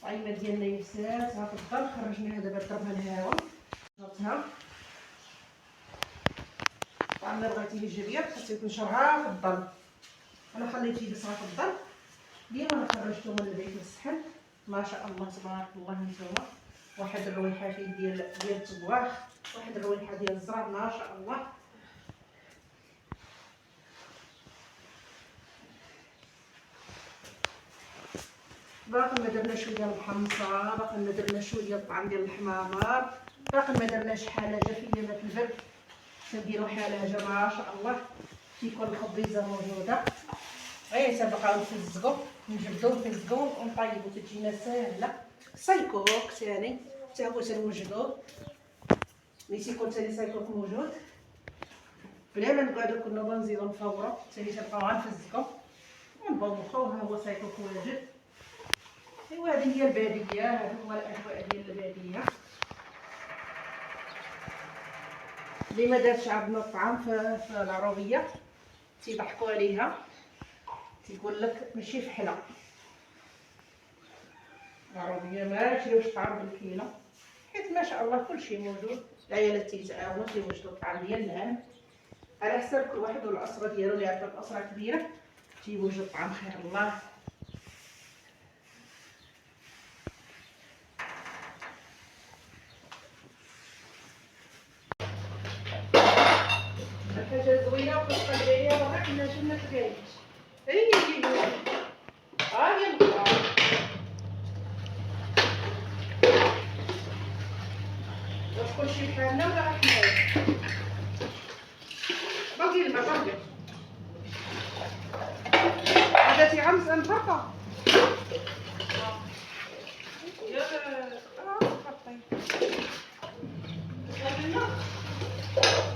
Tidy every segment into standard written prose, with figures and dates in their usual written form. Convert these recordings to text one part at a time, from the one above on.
الطعيمه ديالنا يبسات ها في الدار، خرجناها دابا ضربها الهواء صافيها. طبعا الا بغيتي يجي ابيض خاصك تنشرها في الظل. انا خليتيه يبسها في الظل ديما، انا خرجته من البيت للصحن ما شاء الله تبارك الله. نتوما واحد الرويحه فيه ديال التبواخ، واحد الرويحه ديال الزرع ما شاء الله. باقي ما درنا شويه الحمصه، باقي ما درنا شويه الطعم ديال الحمامر، باقي ما درناش حلاجه في ايامات البرد نديرو حلاجه ما شاء الله. تيكون الخبيزه موجوده غير تبقاو نفزقو نجبدو نفزقو ونطيبو تجينا ساهله. سايكوك ثاني حتى هو تنوجدوه، ملي تيكون ثاني سايكوك موجود بلا ما نقعدو كل نوبه نزيدو نفورو ثاني تبقاو غنفزقو ونطبخو. ها هو سايكوك واجد. ايوا هذه هي الباديه، هذا هو الاجواء ديال الباديه. اللي ما دارش عندنا الطعام في العروبيه تيضحكوا عليها، تيقول لك ماشي فحله. العروبيه ما يشريوش الطعام بالكيلو حيت ما شاء الله كلشي موجود. العيالات تيتعاونوا تيوجدوا الطعام ديال العام على حساب كل واحد والاسره ديالو. اللي عندها الاسره كبيره تيوجد الطعام خير الله. حاجه زوينه وكتبقى عليها راه حنا جنة كاينش. هي ها هي البقره. واش كلشي بحالنا ولا غير حنايا؟ باقي الماء باقي هذا تيغمس الفرقه يا خطي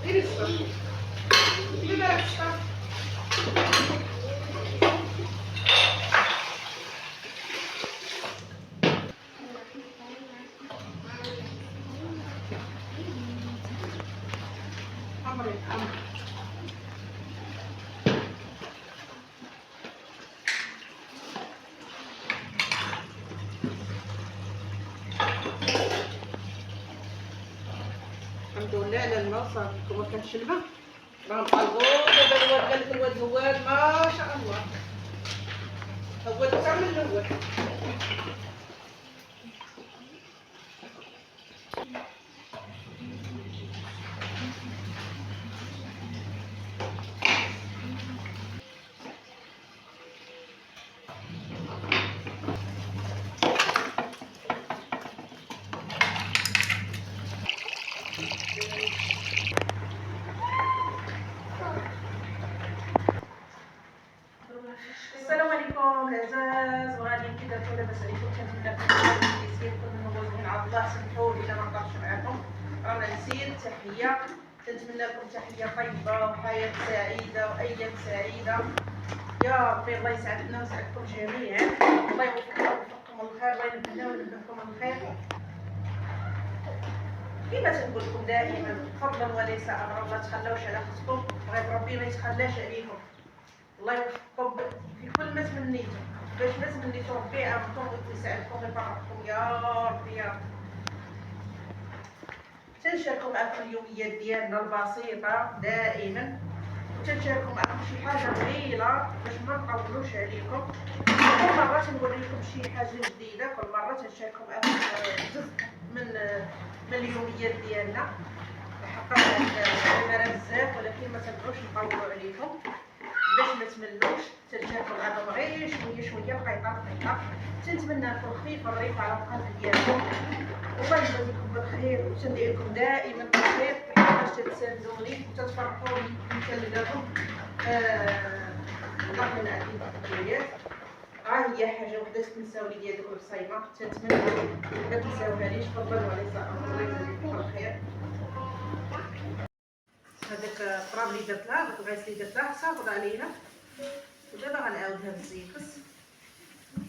غير الصبر بلا الصبر. عمري الحمد لله على الماء صافي. كما كانش الماء راه نقلبو. دابا الواد قال لك الواد هواد ما شاء الله هو اكثر من الاول. السلام عليكم العزاز وغاديين كي درتو لاباس عليكم. كنتمنى لكم يسيركم من عند الله. سمحوا لي الا ما نقدرش معكم رانا نسير. تحيه كنتمنى لكم تحيه طيبه وحياه سعيده وايام سعيده يا ربي. الله يسعدنا ويسعدكم جميعا. الله يوفقكم الخير، الله ينبهنا وينبهكم الخير. كما تنقول لكم دائما فضلا وليس امرا، ما تخلوش على خصكم بغيت ربي ما يتخلاش عليكم. الله يوفقكم في كل ما تمنيتو، باش ما تمنيتو ربي يعاونكم ويساعدكم ويفرحكم يا ربي يا رب. تنشاركوا معكم اليوميات ديالنا البسيطه دائما، وتنشاركوا معكم شي حاجه طويله باش ما نطولوش عليكم. كل مره تنوريكم شي حاجه جديده، كل مره تنشاركوا معكم جزء من اليوميات ديالنا. حقا الكاميرا بزاف ولكن ما تبغوش نطولوا عليكم باش ما تملوش. تنشاركوا معكم غير شويه شويه دقيقه دقيقه. تنتمنى لكم الخير والرفقه على القلب ديالكم. الله يجازيكم بالخير وتندعي لكم دائما بالخير باش تتساندوني وتتفرحوني وتلقاكم الله من عندي بعض الحاجات. هي حاجه وحده تنساوني ديال دوك البصيمه، تنتمنى ما تنساوهاليش فضلا وليس امرا. الله يجازيكم بالخير. هذاك التراب اللي درت لها، داك الغيس اللي درت لها صافط علينا، ودابا غنعاودها بالزيكس.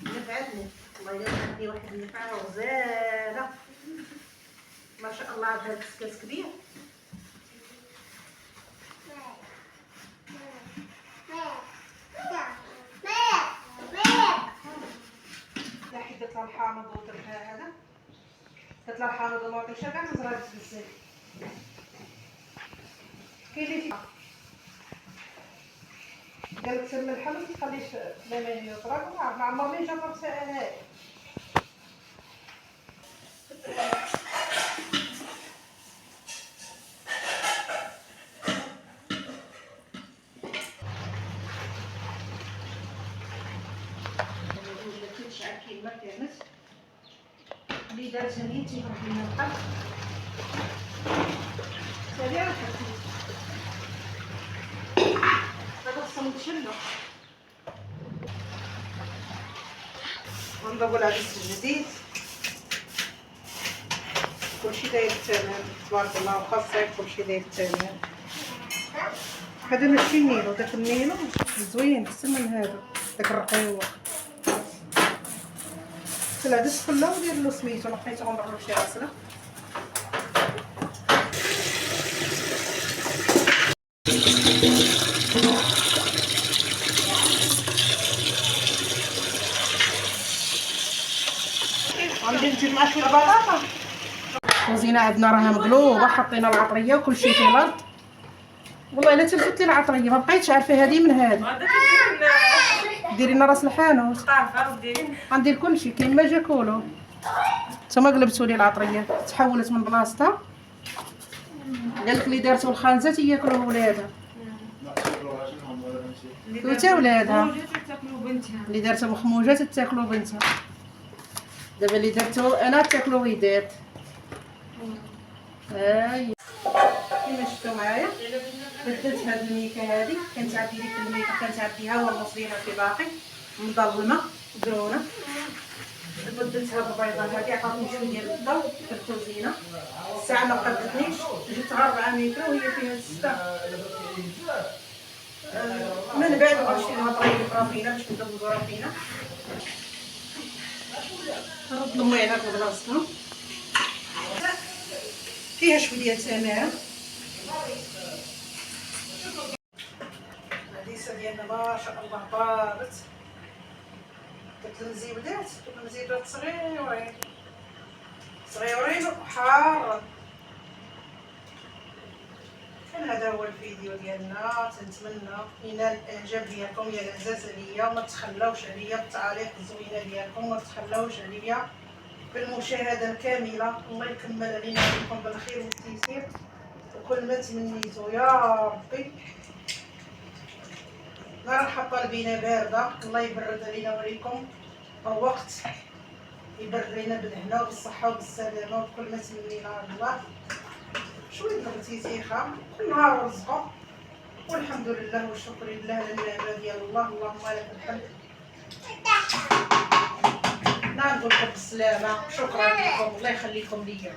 نفعتني الله يرزقني واحد النفعه غزاله ما ما شاء الله عندها كسكاس كبير. لا حيت درت لها الحامض ودرتها هذا، درت لها الحامض وما عطيتش كاع زرات بزاف. كاين اللي فيها قالك سمي الحل ما تخليش لا ما يطرق، ما عمرني جربتها انا. كيما كانت اللي دارت نيتي راح لنا القلب سريع حسيت هذا خصنا نشلو ونضربو العدس الجديد. كلشي داير التمام تبارك الله، وخاصة كلشي داير التمام. هذا ماشي النيلو، داك النيلو زوين احسن من هذا داك الرقيق. العدس كله ودير له سميتو، لقيتو غنضربو شي عسله. غندير ندير مع شويه بطاطا. الكوزينه عندنا راها مقلوبه، حطينا العطريه وكلشي في الارض. والله الا تلفت لي العطريه ما بقيتش عارفه هذه من هذه. ديري لنا راس الحانوت. غندير كلشي كيما جا كولو. نتوما قلبتوا لي العطريه تحولت من بلاصتها. قالك اللي دارتو الخانزات ياكلوه ولادها وتا ولادها، اللي دارتو مخموجات تاكلو بنتها. دابا اللي درتو انا تاكلو وليدات. هاهي كيما شفتوا معايا بدلت هاد الميكه هادي. كانت عندي ديك الميكه كانت عنديها والمصديره في باقي مظلمه درونه، بدلتها بالبيضه هادي عطاتني شويه ديال الضوء في الكوزينه. الساعه ما قدتنيش، جبت 4 متر وهي فيها 6. من بعد غنمشي للطريق الرافينه باش ندوزو رافينه. نرد الميعاد في بلاصتها، فيها شويه تمام. العديسه ديالنا ما شاء الله طابت. درت المزيودات صغيورين صغيورين وحارة. كان هذا هو الفيديو ديالنا، تنتمنى ينال الاعجاب ديالكم يا العزاز عليا، وما تخلوش عليا بالتعاليق الزوينه ديالكم، وما تخلوش عليا بالمشاهده الكامله. الله يكمل علينا عليكم بالخير والتيسير وكل ما تمنيتو يا ربي. نار حاطه البينه بارده، الله يبرد علينا وعليكم الوقت، يبرد علينا بالهنا وبالصحه وبالسلامه وكل ما تمنينا الله. شويه الغتيتيخه كل نهار رزقه، والحمد لله والشكر لله على النعمه ديال الله. اللهم لك الحمد. نقول لكم بالسلامه، شكرا لكم، الله يخليكم ليا.